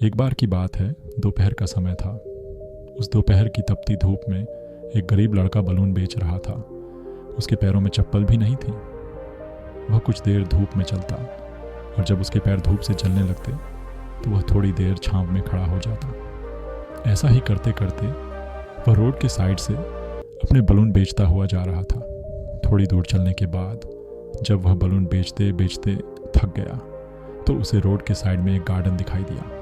एक बार की बात है, दोपहर का समय था। उस दोपहर की तपती धूप में एक गरीब लड़का बलून बेच रहा था। उसके पैरों में चप्पल भी नहीं थी। वह कुछ देर धूप में चलता और जब उसके पैर धूप से जलने लगते तो वह थोड़ी देर छांव में खड़ा हो जाता। ऐसा ही करते करते वह रोड के साइड से अपने बलून बेचता हुआ जा रहा था। थोड़ी दूर चलने के बाद जब वह बलून बेचते बेचते थक गया तो उसे रोड के साइड में एक गार्डन दिखाई दिया।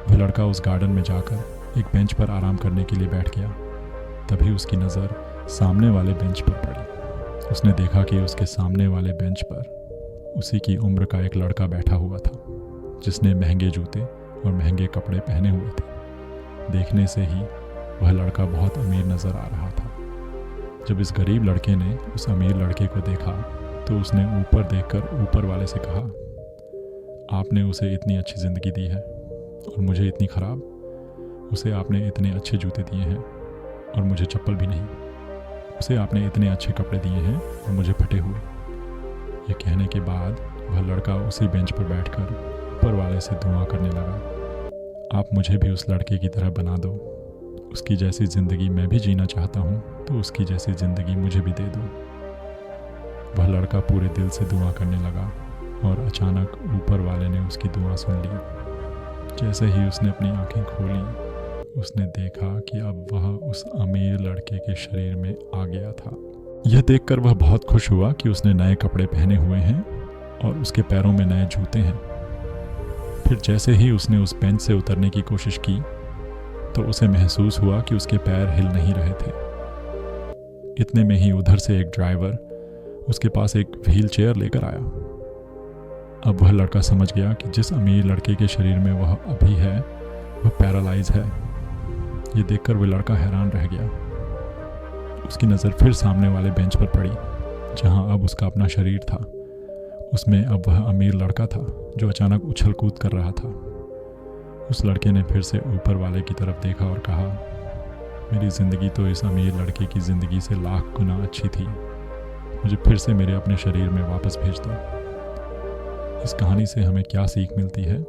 वह लड़का उस गार्डन में जाकर एक बेंच पर आराम करने के लिए बैठ गया। तभी उसकी नज़र सामने वाले बेंच पर पड़ी। उसने देखा कि उसके सामने वाले बेंच पर उसी की उम्र का एक लड़का बैठा हुआ था, जिसने महंगे जूते और महंगे कपड़े पहने हुए थे। देखने से ही वह लड़का बहुत अमीर नज़र आ रहा था। जब इस गरीब लड़के ने उस अमीर लड़के को देखा तो उसने ऊपर देखकर ऊपर वाले से कहा, आपने उसे इतनी अच्छी ज़िंदगी दी है और मुझे इतनी ख़राब। उसे आपने इतने अच्छे जूते दिए हैं और मुझे चप्पल भी नहीं। उसे आपने इतने अच्छे कपड़े दिए हैं और मुझे फटे हुए। ये कहने के बाद वह लड़का उसी बेंच पर बैठकर ऊपर वाले से दुआ करने लगा, आप मुझे भी उस लड़के की तरह बना दो। उसकी जैसी ज़िंदगी मैं भी जीना चाहता हूँ, तो उसकी जैसी ज़िंदगी मुझे भी दे दो। वह लड़का पूरे दिल से दुआ करने लगा और अचानक ऊपर वाले ने उसकी दुआ सुन ली। जैसे ही उसने अपनी आंखें खोली, उसने देखा कि अब वह उस अमीर लड़के के शरीर में आ गया था। यह देखकर वह बहुत खुश हुआ कि उसने नए कपड़े पहने हुए हैं और उसके पैरों में नए जूते हैं। फिर जैसे ही उसने उस बेंच से उतरने की कोशिश की तो उसे महसूस हुआ कि उसके पैर हिल नहीं रहे थे। इतने में ही उधर से एक ड्राइवर उसके पास एक व्हील चेयर लेकर आया। अब वह लड़का समझ गया कि जिस अमीर लड़के के शरीर में वह अभी है वह पैरालाइज है। ये देखकर वह लड़का हैरान रह गया। उसकी नज़र फिर सामने वाले बेंच पर पड़ी, जहां अब उसका अपना शरीर था। उसमें अब वह अमीर लड़का था जो अचानक उछल कूद कर रहा था। उस लड़के ने फिर से ऊपर वाले की तरफ देखा और कहा, मेरी ज़िंदगी तो इस अमीर लड़के की ज़िंदगी से लाख गुना अच्छी थी। मुझे फिर से मेरे अपने शरीर में वापस भेज दो। इस कहानी से हमें क्या सीख मिलती है?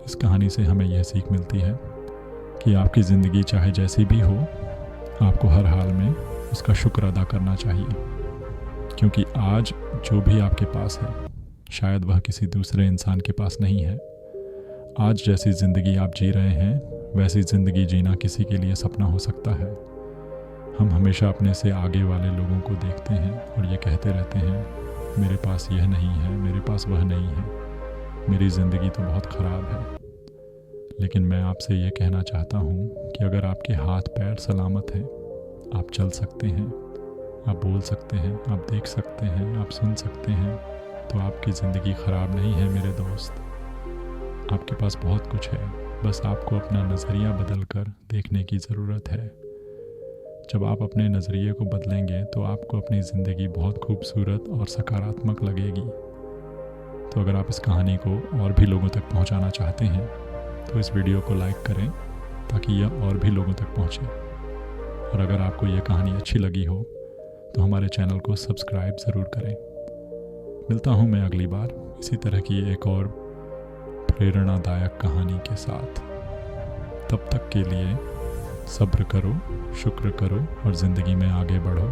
इस कहानी से हमें यह सीख मिलती है कि आपकी ज़िंदगी चाहे जैसी भी हो, आपको हर हाल में उसका शुक्र अदा करना चाहिए, क्योंकि आज जो भी आपके पास है शायद वह किसी दूसरे इंसान के पास नहीं है। आज जैसी ज़िंदगी आप जी रहे हैं वैसी ज़िंदगी जीना किसी के लिए सपना हो सकता है। हम हमेशा अपने से आगे वाले लोगों को देखते हैं और ये कहते रहते हैं, मेरे पास यह नहीं है, मेरे पास वह नहीं है, मेरी ज़िंदगी तो बहुत ख़राब है। लेकिन मैं आपसे ये कहना चाहता हूँ कि अगर आपके हाथ पैर सलामत हैं, आप चल सकते हैं, आप बोल सकते हैं, आप देख सकते हैं, आप सुन सकते हैं, तो आपकी ज़िंदगी ख़राब नहीं है मेरे दोस्त। आपके पास बहुत कुछ है, बस आपको अपना नज़रिया बदल कर देखने की ज़रूरत है। जब आप अपने नज़रिए को बदलेंगे तो आपको अपनी ज़िंदगी बहुत खूबसूरत और सकारात्मक लगेगी। तो अगर आप इस कहानी को और भी लोगों तक पहुंचाना चाहते हैं तो इस वीडियो को लाइक करें ताकि यह और भी लोगों तक पहुंचे। और अगर आपको यह कहानी अच्छी लगी हो तो हमारे चैनल को सब्सक्राइब ज़रूर करें। मिलता हूं मैं अगली बार इसी तरह की एक और प्रेरणादायक कहानी के साथ। तब तक के लिए सब्र करो, शुक्र करो और ज़िंदगी में आगे बढ़ो।